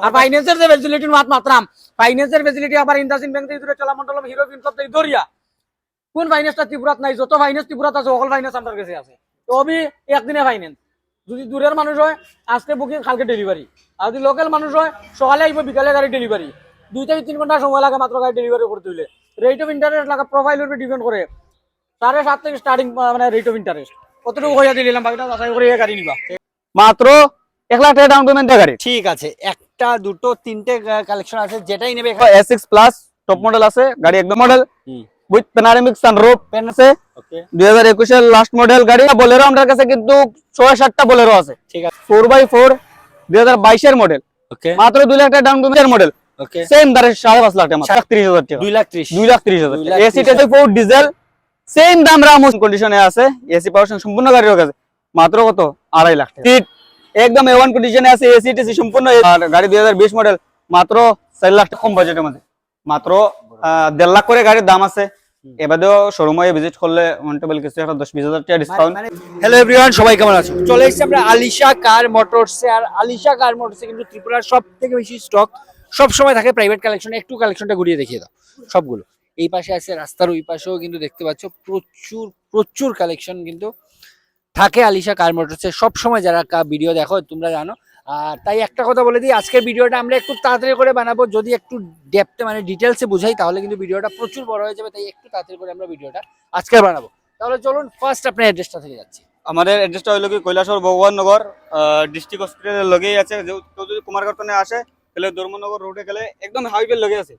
আর ফাইন্যান্সের যে ফ্যাসিলিটির মাত মাত্রাম ফাইন্যান্সের ফ্যাসিলিটি আবার ইন্ডাসইন্ড ব্যাংক থেকে চলামণ্ডলম হিরো ফিনসব থেকে দরিয়া কোন ফাইন্যান্সটা ত্রিপুরাত নাই যত ফাইন্যান্স ত্রিপুরাত আছে সকল ফাইন্যান্স আমার কাছে আছে তো আমি একদিনে ফাইন্যান্স যদি দূরের মানুষ হয় আজকে বুকিং কালকে ডেলিভারি আর যদি লোকাল মানুষ হয় সকালে আইব বিকালে গাড়ি ডেলিভারি 2 থেকে 3 ঘন্টা সময় লাগে মাত্র গাড়ি ডেলিভারি করতে হইলে রেট অফ ইন্টারেস্ট লাগা প্রোফাইলের উপর ডিপেন্ড করে 7.5 থেকে স্টার্টিং মানে রেট অফ ইন্টারেস্ট কতটুকু হইয়া দিলাম বাকিটা যাচাই করে গাড়ি নিবা মাত্র 1 লাখ টাকা ডাউন পেমেন্ট দিয়ে গাড়ি। ঠিক আছে, একটা দুটো তিনটে কালেকশন আছে, যেটাই নেবে S6 প্লাস টপ মডেল আছে গাড়ি, একদম মডেল উইথ প্যানোরামিক সানরুফ আছে। ওকে 2021 এর লাস্ট মডেল গাড়ি। বোলেরো আমাদের কাছে কিন্তু 6-7টা বোলেরো আছে। ঠিক আছে 4x4 2022 এর মডেল, ওকে মাত্র 2 লাখ টাকা ডাউন পেমেন্টের মডেল, ওকে সেম দামে 5.5 লাখ টাকা, 30,000 টাকা, 2,30,000 2,30,000 এসি 4 ডিজেল সেম দাম রামোস কন্ডিশনে আছে। এসি পাওয়ার সম্পূর্ণ গাড়ির কাছে মাত্র কত 2.5 লাখ টাকা। সিট একদম A1 কন্ডিশনে আছে, এসি টিসি সম্পূর্ণ। আর গাড়ি 2020 মডেল, মাত্র 4 লাখ টাকা কম বাজেটের মধ্যে, মাত্র 1.5 লাখ করে গাড়ির দাম আছে। এবারেও শোরুমে ভিজিট করলে ওয়ান্টেবল কিছু একটা 10-20,000 টাকা ডিসকাউন্ট। হ্যালো এভরিওয়ান, সবাই কেমন আছো? চলে এসেছি আমরা আলিশা কার মোটরসে। আর আলিশা কার মোটরসে কিন্তু ত্রিপুরার সব থেকে বেশি স্টক সব সময় থাকে প্রাইভেট কালেকশন। একটু কালেকশনটা ঘুরিয়ে দেখিয়ে দাও সবগুলো। এই পাশে আছে, রাস্তার ওই পাশেও কিন্তু দেখতে পাচ্ছ প্রচুর প্রচুর কালেকশন কিন্তু থাকে আলিশা কার মোটরসে সব সময়। যারা ভিডিও দেখো তোমরা জানো। আর তাই একটা কথা বলে দিই, আজকের ভিডিওটা আমরা একটু তাড়াতাড়ি করে বানাবো। যদি একটু ডেপথে মানে ডিটেলসে বুঝাই তাহলে কিন্তু ভিডিওটা প্রচুর বড় হয়ে যাবে। তাই একটু তাড়াতাড়ি করে আমরা ভিডিওটা আজকে বানাবো। তাহলে চলুন ফার্স্ট আপনার অ্যাড্রেসটা থেকে যাচ্ছি। আমাদের অ্যাড্রেসটা হলো কি কৈলাসহর ভগবাননগর ডিস্ট্রিক্ট হসপিটালের লগেই আছে। কেউ যদি কুমারঘাটনে আসে তাহলে ধর্মনগর রোডে গেলে একদম হাইওয়ের লগে আছে।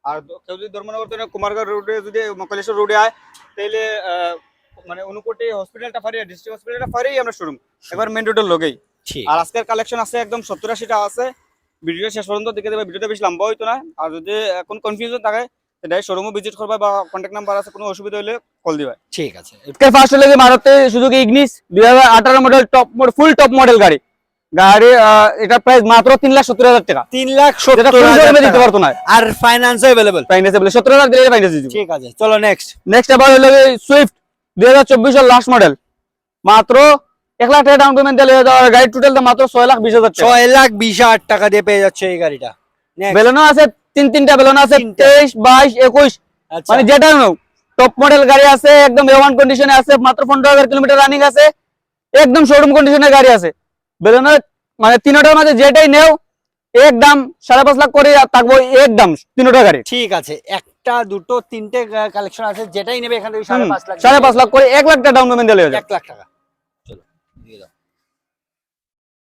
আর কেউ যদি ধর্মনগর থেকে কুমারঘাট রোডে যদি কৈলাসহর রোডে আয় তাহলে মানে অনুকোটি হসপিটালটা ফারি, ডিস্ট্রিক্ট হসপিটালটা ফারি আমরা শোরুম একবার মেইন রোডের লগেই। আর আজকের কালেকশন আছে একদম 70-80টা আছে। ভিডিও শেষ পর্যন্ত দেখে দেবে, ভিডিওটা বেশি লম্বা হইতো না। আর যদি এখন কনফিউশন থাকে তাহলে শোরুমও ভিজিট করবা বা কন্টাক্ট নাম্বার আছে, কোনো অসুবিধা হলে কল দিবা। ঠিক আছে। এর ফার্স্ট হলো Maruti Suzuki Ignis 2018 model top ফুল টপ মডেল গাড়ি। এটা প্রাইস মাত্র 3,70,000 টাকা। 3,70,000 দিতে পারতো না। আর ফাইন্যান্স अवेलेबल। 17,000 দিলে ফাইন্যান্স দিতে। ঠিক আছে চলো নেক্সট আবার হলো সুইফট 2024 এর লাস্ট মডেল, মাত্র 1 লাখ টাকা ডাউন পেমেন্ট দিলে গাড়ি টোটাল দাম মাত্র 6,20,000 টাকা। 6,20,000 টাকা দিয়ে পেয়ে যাচ্ছে এই গাড়িটা। বেলুন আছে তিনটা বেলুন আছে, 23, 22, 21 মানে যেটা টপ মডেল গাড়ি আছে, একদম A1 কন্ডিশনে আছে, মাত্র 15,000 কিলোমিটার রানিং আছে, একদম শোরুম কন্ডিশনের গাড়ি আছে। বেলুনের মানে তিনটার মাঝে যেটাই নেও একদম 5.5 লাখ করে থাকবো, একদম তিনটা গাড়ি। ঠিক আছে, একটা দুটো তিনটে কালেকশন আছে, যেটাই নেবে এখান থেকে 5.5 লাখ 5.5 লাখ করে 1 লাখ টাকা ডাউন পেমেন্ট দিলে 1 লাখ টাকা। চলো দিয়ে দাও।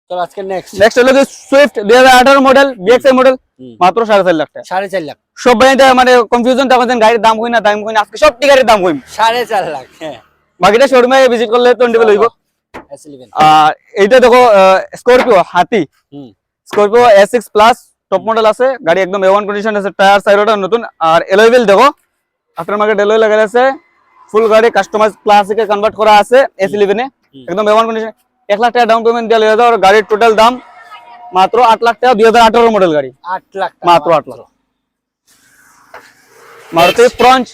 চলো আজকে নেক্সট হলো সুইফট 2018 মডেল BX মডেল, মাত্র 4.5 লাখ টাকা। 4.5 লাখ। সব বাইতে মানে কনফিউশন থাকছেন গাড়ির দাম কই না আজকে সব গাড়ির দাম কই 4.5 লাখ। হ্যাঁ বাকিটা শোরুমে ভিজিট করলে তো নিবে লইব। আর এইটা দেখো স্করপিও হাতি, Scorpio S6 plus top model আছে গাড়ি, একদম A1 কন্ডিশন আছে, টায়ার সাইডটা নতুন। আর এলয় হুইল দেখো আফটার মার্কেট এলয় লাগা আছে, ফুল গাড়ি কাস্টমাইজ ক্লাসিকে কনভার্ট করা আছে S11 এ, একদম A1 কন্ডিশন। 1 লাখ টাকা ডাউন পেমেন্ট দিলে আর গাড়ির টোটাল দাম মাত্র 8 লাখ টাকা। 2018 মডেল গাড়ি, 8 লাখ মাত্র 8 লাখ। মারুতি ফ্রঞ্চ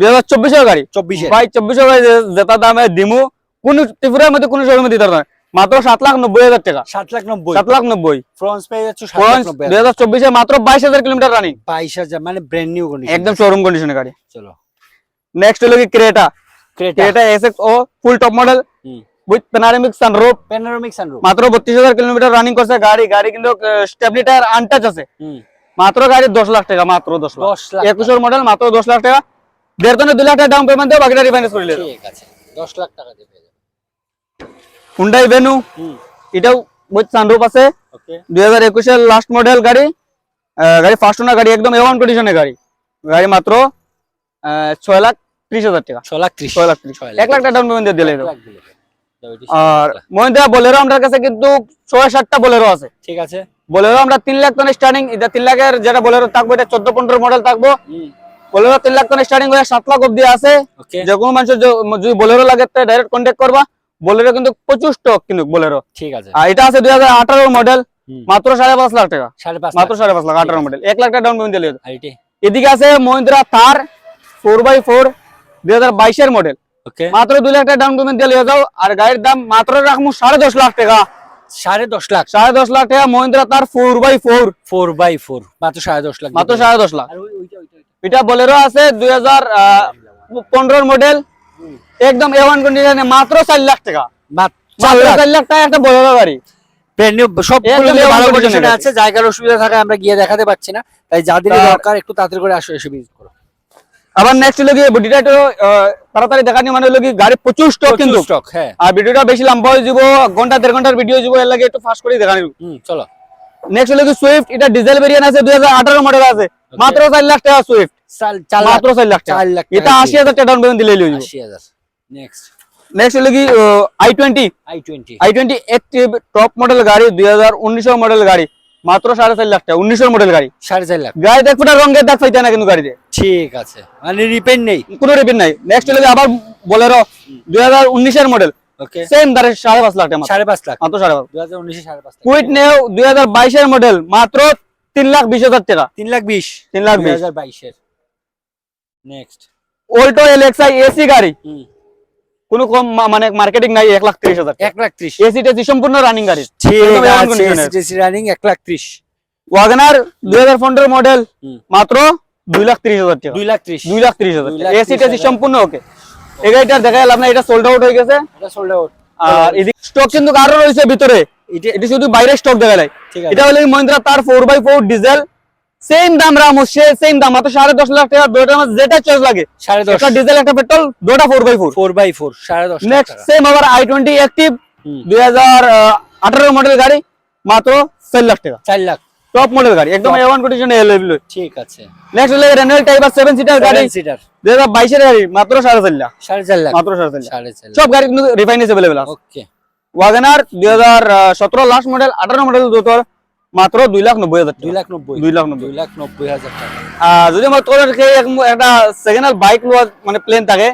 2024 এর গাড়ি, 24 ভাই 24 এর গাড়ি যেটা দামে দিমু কোন ত্রিপুরার মধ্যে কোন শোরুমে দিতে পারবে না, মাত্র 7,90,000 টাকা। 7,90,000 ফ্রন্স পেয়ে যাচ্ছে 7,90,000। 2024 এ মাত্র 22,000 কিলোমিটার রানিং, 22,000 মানে ব্র্যান্ড নিউ কন্ডিশন, একদম শোরুম কন্ডিশনের গাড়ি। চলো নেক্সট হলো কি Creta SX O full top model with panoramic sunroof, মাত্র 32,000 কিলোমিটার রানিং করছে গাড়ি কিন্তু স্টেপনি টায়ার আনটাচ আছে। মাত্র গাড়ি 10 লাখ টাকা, মাত্র 10 লাখ। 21 এর মডেল, মাত্র 10 লাখ টাকা। 1.5 2 লাখ টাকা ডাউন পেমেন্ট দিয়ে বাকিটা রিফাইন্যান্স করে নিলে। ঠিক আছে 10 লাখ টাকা দিয়ে পেয়ে যাবে। হুন্ডাই ভেনু, এটাও উইথ সানরুফ আছে। ওকে 2021 এর লাস্ট মডেল গাড়ি ফার্স্ট ওনার গাড়ি, একদম A1 কন্ডিশনের গাড়ি মাত্র 6,30,000 টাকা। 6,30,000 1 লাখ টাকা ডাউন পেমেন্ট দিয়ে দিলে। আর মহিন্দ্রা বোলেরো আমাদের কাছে কিন্তু 6-7টা বোলেরো আছে। ঠিক আছে, বোলেরো আমরা 3 লাখ টন স্টার্টিং, এটা 3 লাখের যেটা বোলেরো থাকবে এটা 14-15 মডেল থাকবো। বোলেরো 3 লাখ টন স্টার্টিং হয়ে 7 লাখ অবধি আছে। যে কোনো মানুষের যদি বোলেরো লাগে তো ডাইরেক্ট কন্টাক্ট করবা। বোলেরো কিন্তু প্রচুর স্টক কিন্তু বোলেরো। ঠিক আছে, আর এটা আছে 2018 মডেল, মাত্র 5.5 লাখ টাকা, মাত্র 5.5 লাখ 18 মডেল। 1 লাখ টাকা ডাউন পেমেন্ট দিলে। এদিকে আছে মহিন্দ্রা থার 4x4 2022 এর মডেল, মাত্র 2 লাখ টাকা ডাউন পেমেন্ট দিলে যাও। আর গাড়ির দাম মাত্র রাখবো 10.5 লাখ টাকা, 10.5 লাখ, 10.5 লাখ টাকা মহিন্দ্রা তার 4x4 4x4 মাত্র 10.5 লাখ, মাত্র 10.5 লাখ। আর ওইটা এটা বোলেরো আছে 2015 মডেল, একদম A1 কন্ডিশনে, মাত্র 4 লাখ টাকা, মাত্র মাত্র 4 লাখ 4 লাখ টাকা একটা বোলেরো গাড়ি। ব্র্যান্ড নিউ, সবগুলো একদম কিন্তু ভালো condition কন্ডিশনে আছে। আছে। জায়গার অসুবিধা থাকায় আমরা গিয়ে দেখাতে পারছি না, তাই যাদের দরকার একটু তাড়াতাড়ি করে আসো, এসে ভিজিট করো। আবার নেক্সট হলো কি বডিটা একটু তাড়াতাড়ি দেখানি, মানে হলো কি গাড়ি প্রচুর স্টক কিন্তু, স্টক, হ্যাঁ। আর ভিডিওটা বেশি লম্বা হয়ে যাব, ঘন্টা 1.5 ঘন্টার ভিডিও যাব, এর লাগে একটু ফাস্ট করে দেখানি। চলো। নেক্সট হলো কি সুইফট, এটা ডিজেল ভেরিয়েন্ট আছে, 2018 মডেল আছে, মাত্র 4 লাখ টাকা সুইফট, মাত্র 4 লাখ টাকা। 4 লাখ এটা 80,000 টাকা ডাউন পেমেন্ট দিলেই হয়ে যাবে। 80,000। নেক্সট নেক্সট হলো কি i20, i20 i20 active top model গাড়ি, 2019 মডেল গাড়ি, মাত্র 4.5 লাখ টাকা, 19 মডেল গাড়ি। 4.5 লাখ, গাড়ি দেখ ফুটা রঙের দাগ পাইতে না কিন্তু গাড়িতে ঠিক আছে, মানে রিপেয়ার নেই। কোনো রিপিট নাই। নেক্সট হলো কি আবার বোলেরো 2019 মডেল, ওকে, সেম দাঁড়ে 5.5 লাখ টাকা, 5.5 লাখ, মাত্র 5.5। 2019 5.5 লাখ। কুইট নেও 2022 মডেল, মাত্র 3,20,000 টাকা, 3,20,000, 3,20,000। 2022 নেক্সট অল্টো এলএক্সআই এসি গাড়ি, কোনো কম মানে মার্কেটিং নাই, 1,30,000 টাকা, 1,30,000, এসি টেসি সম্পূর্ণ রানিং গাড়ি, ঠিক একদম A1 আছে, condition এর। এসি রানিং 1,30,000, ওয়াগনার 2015 মডেল, মাত্র 2,30,000 টাকা, 2,30,000, 2,30,000 এসি টেসি সম্পূর্ণ ওকে। এই গাড়িটা দেখা গেল আপনার, এটা সোল্ড আউট হয়ে গেছে, এটা সোল্ড আউট। আর এদিক স্টক কিন্তু আরো রয়েছে ভিতরে, এটা শুধু বাইরে স্টক দেখা যায়। ঠিক আছে, এটা হলো মহিন্দ্রা তার 4x4 ডিজেল, সেম দাম রামোস, সেম দাম, মাত্র 10.5 লাখ টাকা। দুটোর মধ্যে যেটা চয়েস লাগে, 10.5, একটা ডিজেল একটা পেট্রোল, দুটো 4x4। 4x4 10.5 লাখ নেক্সট টাকা। সেম আবার i20 অ্যাক্টিভ 2018 মডেল গাড়ি, মাত্র 4 লাখ টাকা, 4 লাখ, টপ মডেল গাড়ি, একদম A1 কন্ডিশনে अवेलेबल। ঠিক আছে। নেক্সট হলো রেনল্ট টাইপার 7 সিটার গাড়ি, 7 সিটার 2022 এর গাড়ি, মাত্র 4.5 লাখ, 4.5 লাখ, মাত্র 4.5 লাখ। 4.5 লাখ, সব গাড়ি কিন্তু রিফাইন্যান্স अवेलेबल আছে। ওকে। ওয়াগনার 2017 লাস্ট মডেল, 18 মডেল দুটোর, মাত্র 2,90,000 টাকা, 2,90,000, 2,90,000। 2,90,000 টাকা। যদি আমার তোর একটা সেকেন্ড হ্যান্ড বাইক লওয়া মানে প্লেন থাকে,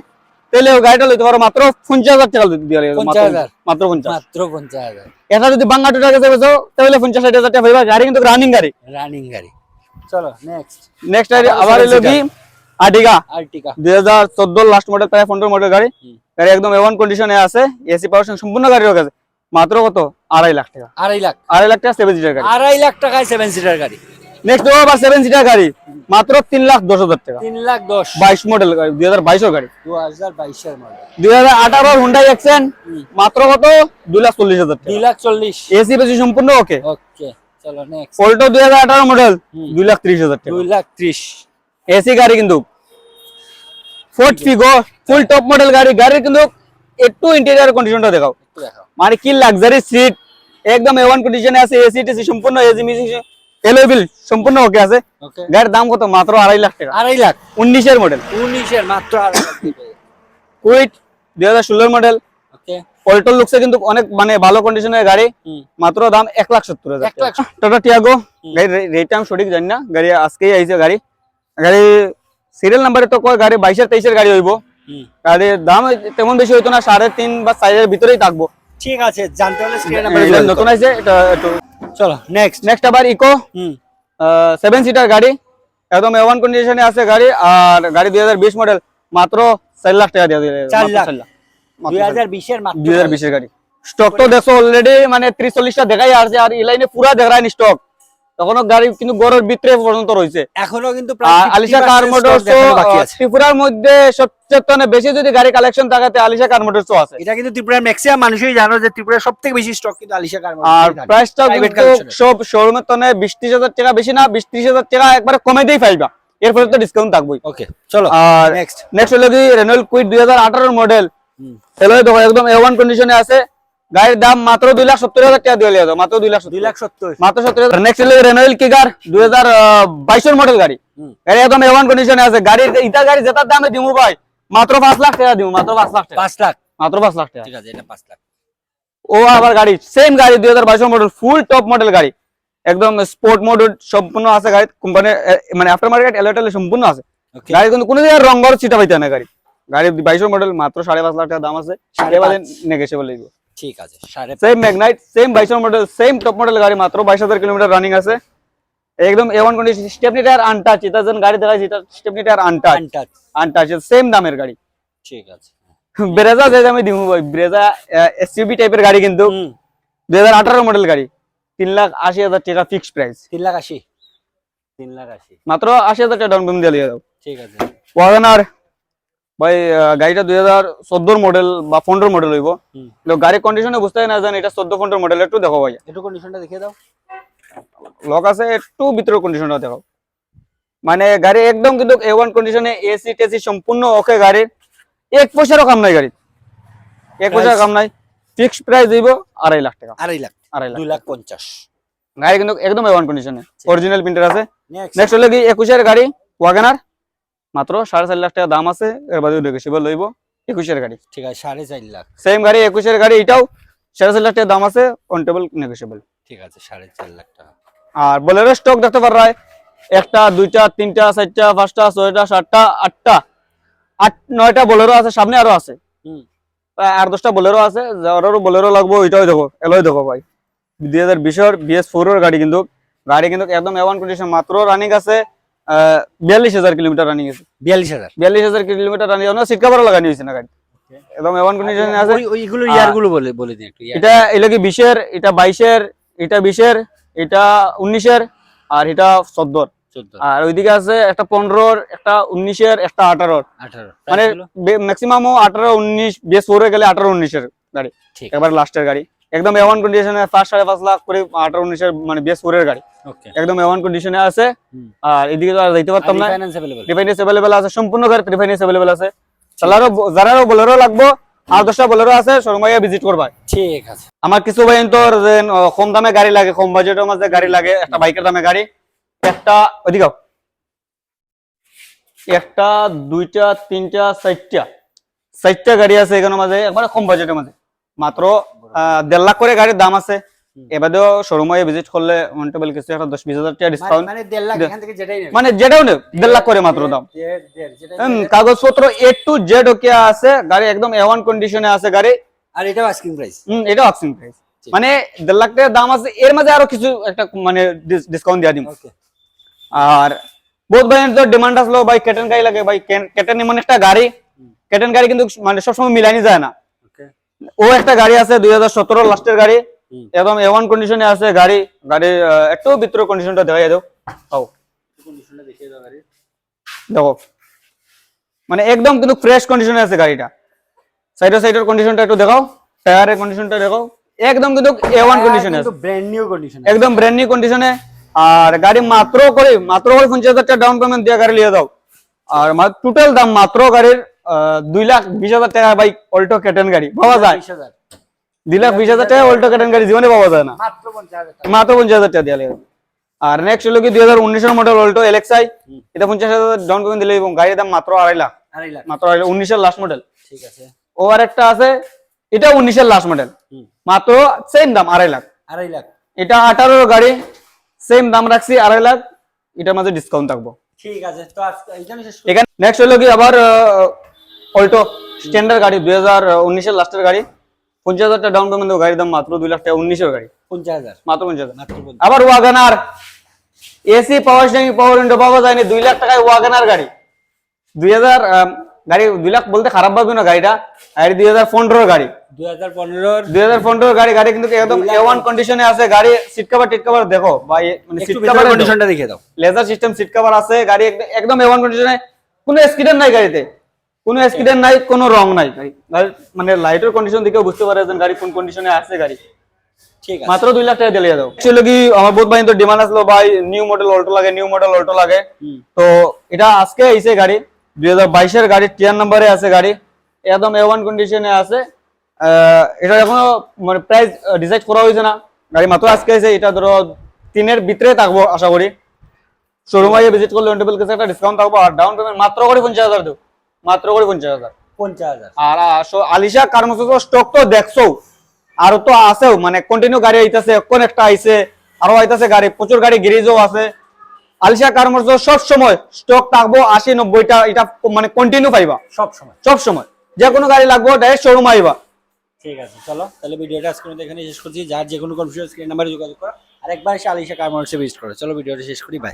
তাহলে ওই গাড়িটা লইতে পারো মাত্র 50,000 টাকা দিয়ে লাগে, 50,000, মাত্র 50। মাত্র 50,000 এটা যদি বাংলা টাকা গেছে বেচো, তাহলে 50-60,000 টাকা পাইবা। গাড়ি কিন্তু রানিং গাড়ি। রানিং গাড়ি। চলো নেক্সট, নেক্সট আবার হলো কি আর্টিগা, আর্টিকা 2014 লাস্ট মডেল, প্রায় 15 মডেল গাড়ি, গাড়ি একদম A1 কন্ডিশনে আছে, এসি পাওয়ার সম্পূর্ণ গাড়ি রয়েছে, মাত্র কত 2.5 লাখ টাকা, 2.5 লাখ, 2.5 লাখ টাকা 7 সিটার গাড়ি। 2.5 লাখ টাকায় 7 সিটার গাড়ি। নেক্সট আবার 7 সিটার গাড়ি, মাত্র 3,10,000 টাকা, 3,10,000, 22 মডেল গাড়ি, 2022 গাড়ি। 2022 এর মডেল, 2018 হুন্ডাই অ্যাকসেন্ট, মাত্র কত 2,40,000 টাকা, 2,40,000, এসি বেশি সম্পূর্ণ ওকে। ওকে। চলো নেক্সট, অল্টো 2018 মডেল, 2,30,000 টাকা, 2,30,000, এসি গাড়ি কিন্তু। ফোর্ড ফিগো ফুল টপ মডেল গাড়ি, গাড়ির কিন্তু একটু ইন্টেরিয়র কন্ডিশনটা দেখাও, একটু দেখাও। মানে কি লাক্সারি সিট, একদম A1 কন্ডিশনে আছে, এসি টেসি সম্পূর্ণ, এসি মিসি এলোবিল সম্পূর্ণ ওকে আছে। ওকে, গাড়ির দাম কত, মাত্র 2.5 লাখ টাকা, 2.5 লাখ, 19 এর মডেল। 19 এর মাত্র 2.5 লাখ দিবে। কুইট 2016 মডেল, ওকে, অল্টো লুকসে কিন্তু অনেক মানে ভালো কন্ডিশনের গাড়ি, মাত্র দাম 1,70,000 1 লাখ। টাটা টিয়াগো, গাড়ির রেটটা আমি সঠিক জানি না, গাড়ি আজকেই আইছে গাড়ি, গাড়ি সিরিয়াল নাম্বারে তো কয় গাড়ি 22-23 এর গাড়ি হইব, গাড়ির দাম তেমন বেশি হইতো না, 3.5 বা 4 এর ভিতরেই থাকবো। ঠিক আছে, জানতে হলে স্ক্রিন এটা নাম্বার নতুন আইছে এটা একটু। চলো নেক্সট, নেক্সট আবার ইকো 7 সিটার গাড়ি, একদম A1 কন্ডিশনে আছে গাড়ি, আর গাড়ি 2020 মডেল, মাত্র 4 লাখ টাকা দিয়ে দিলে, 4 লাখ, 4 2020 এর মাত্র 2020 এর গাড়ি। স্টক তো দেখো অলরেডি মানে 30-40টা দেখাই আসছে, আর এই লাইনে পুরা দেখায় স্টক, তখনও গাড়ি কিন্তু গড়ের ভিতরে পর্যন্ত রয়েছে। এখনো কিন্তু আর আলিশা কার মোটরস বাকি আছে। ত্রিপুরার মধ্যে সবচেয়ে বেশি যদি গাড়ি কালেকশন থাকে, আলিশা কার মোটরস আছে। এটা কিন্তু ত্রিপুরার ম্যাক্সিমাম মানুষই জানো যে ত্রিপুরার সবথেকে বেশি স্টক কিন্তু আলিশা কার আর প্রাইসটা Private কিন্তু collection এর। সব শোরুমের তনে 20-30 হাজার টাকা বেশি না, 20-30 হাজার টাকা একবারে কমে দিয়ে পাইবা, এরপরে তো ডিসকাউন্ট থাকবেই। ওকে চলো আর নেক্সট, নেক্সট হলো কি রেনল্ট কুইট 2018 মডেল, এলো দেখো একদম A1 কন্ডিশনে আছে, গাড়ির দাম মাত্র 2,70,000 টাকা দিয়ে লিয়া দাও, মাত্র 2,70,000, 2,70,000, মাত্র 70,000। নেক্সট হলো রেনল্ট কিগার 2022 মডেল গাড়ি, গাড়ি একদম A1 কন্ডিশনে আছে, গাড়ির ইটা গাড়ি যেটার দামে দিমু ভাই, মাত্র 5 লাখ টাকা দিমু, মাত্র 5 লাখ টাকা, 5 লাখ, মাত্র 5 লাখ টাকা। ঠিক আছে, এটা 5 লাখ। ও আবার গাড়ি সেম গাড়ি 2022 মডেল, ফুল টপ মডেল গাড়ি, একদম স্পোর্ট মোড সম্পূর্ণ আছে গাড়ি, কোম্পানি মানে আফটার মার্কেট এলএটএল সম্পূর্ণ আছে। ওকে, গাড়ি কিন্তু কোনো জায়গায় রঙর চিটা পাইতে না, গাড়ি 22 মডেল, মাত্র 5.5 লাখ টাকা দাম আছে, 5.5 নেগোশিয়েবল লাগবে। ঠিক আছে, 5.5, same Magnite, same 22 model, same top model গাড়ি, মাত্র 22,000 কিলোমিটার রানিং আছে, একদম A1 condition, Stepney tyre untouch, এটা যেন গাড়ি দেখাইছে এটা Stepney tyre untouch, untouch, untouch same দামের গাড়ি। ঠিক আছে। ব্রেজা যে আমি দিমু ভাই, ব্রেজা এসইউভি টাইপের গাড়ি কিন্তু 2018 মডেল গাড়ি, 3,80,000 টাকা ফিক্সড প্রাইস। 3,80,000, 3,80,000, মাত্র 80,000 টাকা ডাউন পেমেন্ট দিয়ে দাও। ঠিক আছে। ওয়াগনার ভাই, গাড়িটা 2014 মডেল বা 15 মডেল হইব। গাড়ির কন্ডিশনে বুঝতে না জানি এটা 14-15 মডেল। একটু দেখো ভাই, একটু কন্ডিশনটা দেখিয়ে দাও। লক আছে, একটু ভিতরে কন্ডিশনটা দেখো। মানে গাড়ি একদম কিন্তু A1 কন্ডিশনে, এসি টেসি সম্পূর্ণ ওকে। গাড়ির 1 পয়সারও কাম নাই, গাড়ি 1 পয়সার কাম নাই। ফিক্সড প্রাইস দিব 2.5 লাখ টাকা। 2.5 লাখ, 2.5 লাখ, 2,50,000। গাড়ি কিন্তু একদম A1 কন্ডিশনে, অরিজিনাল প্রিন্টার আছে। নেক্সট নেক্সট হলো কি 21 এর গাড়ি ওয়াগনার, মাত্র 4.5 লাখ টাকা দাম আছে। এর বাদে নেগোশিয়েবল লইব। 21 এর গাড়ি, ঠিক আছে, 4.5 লাখ। সেম গাড়ি 21 এর গাড়ি, এটাও 4.5 লাখ টাকা দাম আছে, অন টেবল নেগোশিয়েবল। ঠিক আছে, 4.5 লাখ টাকা। আর বোলেরো স্টক দেখতে পার রায়, 1টা 2টা 3টা 4টা 5টা 6টা 7টা 8টা 8-9টা বোলেরো আছে, সামনে আরো আছে। প্রায় 8-10টা বোলেরো আছে। যারারও বোলেরো লাগবো ওইটাও দেখো, এলোই দেখো ভাই। 2020 এর BS4 এর গাড়ি কিন্তু একদম A1 কন্ডিশন। মাত্র রানিং আছে 42,000 কিলোমিটার রানিং আছে। 42,000 কিলোমিটার রানিং আছে। সিট কভার লাগানো হয়েছে না গাড়ি, একদম A1 কন্ডিশনে আছে। ওইগুলো ইয়ারগুলো বলে দিন একটু। এটা এলাকি 20 এর, এটা 22 এর, এটা 20 এর, এটা 19 এর, আর এটা 14। আর ওইদিকে আছে একটা 15 এর, একটা 19 এর, একটা 18 এর। মানে ম্যাক্সিমাম 18-19, BS4 এ গেলে 18-19 এর গাড়ি একবার লাস্টের গাড়ি। একদম A1 কন্ডিশনে 5.5 লাখ করে 18-19 এর, মানে BS4 এর গাড়ি একদম A1 কন্ডিশনে আছে। আর এদিকে তো আর যাইতে পারতাম না। রিফাইন্যান্স अवेलेबल আছে, সম্পূর্ণ গাড়ি রিফাইন্যান্স अवेलेबल আছে। যারারও বোলেরো লাগবো, আর 10টা বোলেরো আছে, শোরুমে ভিজিট করবা। ঠিক আছে। আমার কিছু ভাই তো কম দামে গাড়ি লাগে, কম বাজেটের মধ্যে গাড়ি লাগে, একটা বাইকের দামে গাড়ি, একটা ওইদিকে 1টা 2টা 3টা 4টা গাড়ি আছে এখানে মাঝে, একবারে কম বাজেটের মধ্যে। মাত্র 1.5 লাখ করে গাড়ির দাম আছে। এবারেও শোরুমে ভিজিট করলে অন টেবল কিছু একটা 10-20,000 টাকা ডিসকাউন্ট, মানে 1.5 লাখ এখান থেকে যেটাই নেবে, মানে যেটাও নেব 1.5 লাখ করে মাত্র দাম। কাগজপত্র A to Z ওকে আছে, গাড়ি একদম A1 কন্ডিশনে আছে গাড়ি। আর এটাও আস্কিং প্রাইস। এটাও আস্কিং প্রাইস, মানে 1.5 লাখ টাকা দাম আছে। এর মাঝে আরো কিছু একটা মানে ডিসকাউন্ট দিয়া দিম। আর বহুত ভাই তো ডিমান্ড আসলো ভাই কেটেন গাড়ি লাগে, ভাই কেটেন এমন একটা গাড়ি, কেটেন গাড়ি কিন্তু মানে সবসময় মিলানি যায় না। ও একটা গাড়ি আছে 2017 লাস্টের গাড়ি, একদম A1 কন্ডিশনে আছে গাড়ি। একটু ভিতরে কন্ডিশনটা দেখাই দাও। কন্ডিশনটা দেখিয়ে দাও গাড়ি, দেখো মানে একদম কিন্তু ফ্রেশ কন্ডিশনে আছে গাড়িটা। সাইডের কন্ডিশনটা একটু দেখাও, টায়ারের কন্ডিশনটা দেখাও, একদম কিন্তু A1 কন্ডিশনে আছে, ব্র্যান্ড নিউ কন্ডিশন, একদম ব্র্যান্ড নিউ কন্ডিশনে। আর গাড়ি মাত্র করে 50,000 টাকা ডাউন পেমেন্ট দিয়ে গাড়ি নিয়ে দাও। আর টোটাল দাম মাত্র গাড়ির 2,20,000 টাকা বাইক অল্টো কেটেন গাড়ি পাওয়া যায়। 2,20,000 টাকা অল্টো কেটেন গাড়ি জীবনে পাওয়া যায় না, মাত্র 50,000 টাকা দিয়ে লাগে। আর নেক্সট হলো কি 2019 এর মডেল অল্টো LXi, এটা 50,000 ডাউন পেমেন্ট দিলে এবং গাড়ির দাম মাত্র 2.5 লাখ, মাত্র 19 এর লাস্ট মডেল। ঠিক আছে। ও আর একটা আছে, এটা 19 এর লাস্ট মডেল, মাত্র সেম দাম 2.5 লাখ। এটা 18 এর গাড়ি, সেম দাম রাখছি 2.5 লাখ। এটার মাঝে ডিসকাউন্ট থাকবো। ঠিক আছে, তো এইখানে শেষ করি। এখানে নেক্সট হলো কি আবার অল্টো স্ট্যান্ডার্ড গাড়ি 2019 এর লাস্টের গাড়ি, 50,000 টাকা ডাউন পেমেন্ট, গাড়ির দাম মাত্র 2 লাখ টাকা। 19 এর গাড়ি, 50,000 মাত্র 50,000। আবার WagonR AC power steering power window পাওয়া যায়নি, 2 লাখ টাকায় ওয়াগনার গাড়ি। 2000 গাড়ি 2 লাখ বলতে খারাপ ভাববে না, গাড়িটা আর 2015 এর গাড়ি, 2015 এর গাড়ি কিন্তু একদম A1 কন্ডিশনে আছে গাড়ি। সিট কভার দেখো ভাই, মানে সিট কভার কন্ডিশনটা দেখিয়ে দাও। লেজার সিস্টেম সিট কভার আছে গাড়ি, একদম A1 কন্ডিশনে। কোনো স্কিডেন নাই গাড়িতে, কোনো স্কিডেন নাই, কোনো রং নাই গাড়ি। মানে লাইটের কন্ডিশন দেখেও বুঝতে পারে যে গাড়ি কোন কন্ডিশনে আছে গাড়ি। ঠিক আছে, মাত্র 2 লাখ টাকা দিয়ে দাও। ছিল কি আমার বহুত ভাই তো ডিমান্ড আসলো ভাই নিউ মডেল অল্টো লাগে, তো এটা আজকে এসে গাড়ি 2022 এর গাড়ি, টিয়ার নম্বরে আছে গাড়ি, একদম A1 কন্ডিশনে আছে। এটা এখনো মানে প্রাইস ডিসাইড করা হয়েছে না, গাড়ি মাত্র আজকে এসে। এটা ধরো 3 এর ভিতরে থাকবো আশা করি। শোরুমে ভিজিট করলে অন টেবল কিছু একটা ডিসকাউন্ট থাকবো। আর ডাউন পেমেন্ট মাত্র করে 50,000 দেও, মাত্র করে 50,000। আর আলিশা কার মোটরস স্টক তো দেখছো, আর তো আছেও, মানে কন্টিনিউ গাড়ি আইতাছে, এখন একটা আইছে, আরো আইতাছে গাড়ি, প্রচুর গাড়ি গ্যারেজও আছে। আলিশা কার মোটরস সব সময় স্টক থাকবো 80-90টা, এটা মানে কন্টিনিউ পাইবা সব সময়। যে কোনো গাড়ি লাগবে ডাইরেক্ট শোরুমে আইবা। ঠিক আছে, চলো তাহলে ভিডিওটা আজকে এখানে শেষ করছি। যার যে কোনো কনফিউশন স্ক্রিন নাম্বারে যোগাযোগ করো, আর একবার এসে আলিশা কার মোটরসে ভিজিট করো। চলো ভিডিওটা শেষ করি, বাই।